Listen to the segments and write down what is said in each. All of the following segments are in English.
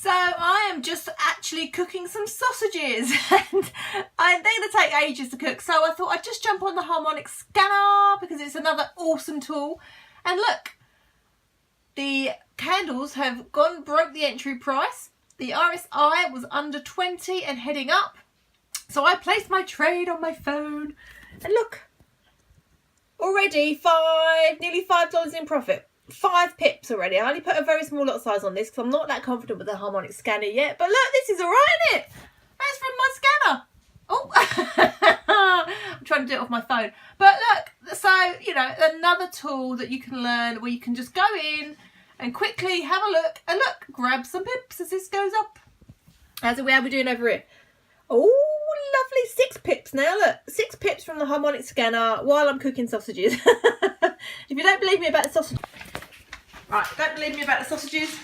So I am just actually cooking some sausages and they're going to take ages to cook. So I thought I'd just jump on the Harmonic Scanner because it's another awesome tool. And look, the candles have broke the entry price. The RSI was under 20 and heading up. So I placed my trade on my phone and look, already nearly $5 in profit. 5 pips already. I only put a very small lot size on this because I'm not that confident with the Harmonic Scanner yet. But look, this is alright, isn't it? That's from my scanner. Oh, I'm trying to do it off my phone. But look, so, you know, another tool that you can learn where you can just go in and quickly have a look. And look, grab some pips as this goes up. How are we doing over here? Oh, lovely. 6 pips now. Look, 6 pips from the Harmonic Scanner while I'm cooking sausages. If you don't believe me about the sausages... Right, don't believe me about the sausages.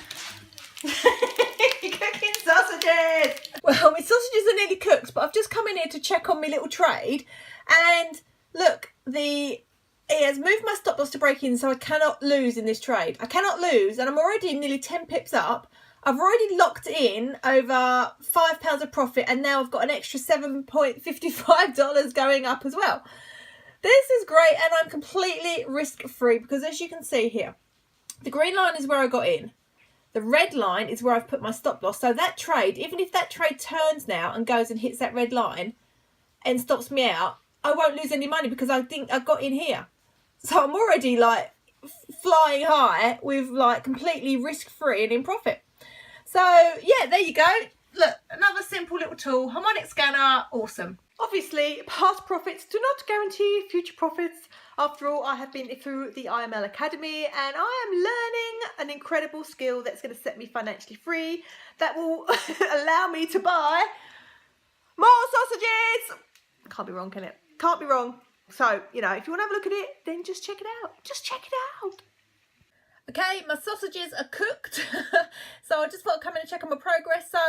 Cooking sausages! Well, my sausages are nearly cooked, but I've just come in here to check on my little trade. And look, it has moved my stop loss to break in, so I cannot lose in this trade. I cannot lose, and I'm already nearly 10 pips up. I've already locked in over £5 of profit, and now I've got an extra $7.55 going up as well. This is great, and I'm completely risk-free because, as you can see here, the green line is where I got in. The red line is where I've put my stop loss. So that trade, even if that trade turns now and goes and hits that red line and stops me out, I won't lose any money because I think I got in here. So I'm already like flying high with like completely risk-free and in profit. So yeah, there you go. Look, another simple little tool. Harmonic Scanner, awesome. Obviously, past profits do not guarantee future profits. After all, I have been through the IML Academy and I am learning an incredible skill that's going to set me financially free, that will allow me to buy more sausages. Can't be wrong, can it? Can't be wrong. So, you know, if you want to have a look at it, then just check it out. Just check it out. Okay, my sausages are cooked. So I just thought I'd come in and check on my progress. So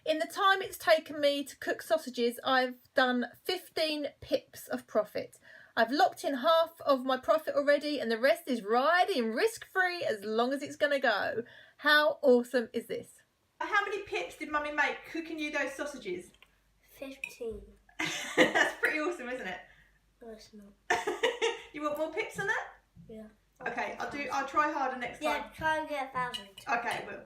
in the time it's taken me to cook sausages, I've done 15 pips of profit. I've locked in half of my profit already and the rest is riding risk-free as long as it's going to go. How awesome is this? How many pips did Mummy make cooking you those sausages? 15. That's pretty awesome, isn't it? No, it's not. You want more pips than that? Yeah. Okay, I'll try harder next time. Yeah, try and get 1,000. Okay, I will.